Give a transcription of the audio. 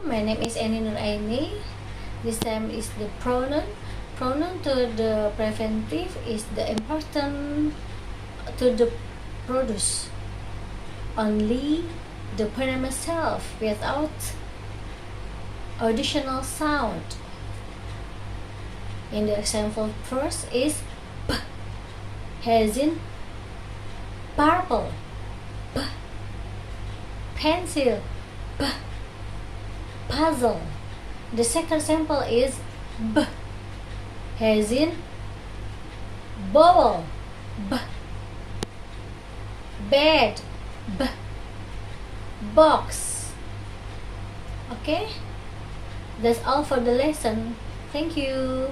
My name is Nuraeni. This time is the pronoun. Pronoun to the preventive is the important to the produce. Only the pronoun itself without auditional sound. In the example first is p, as in purple, p, pencil, p, puzzle. The second sample is b, as in bowl, b, bed, b, box. Okay, that's all for the lesson. Thank you.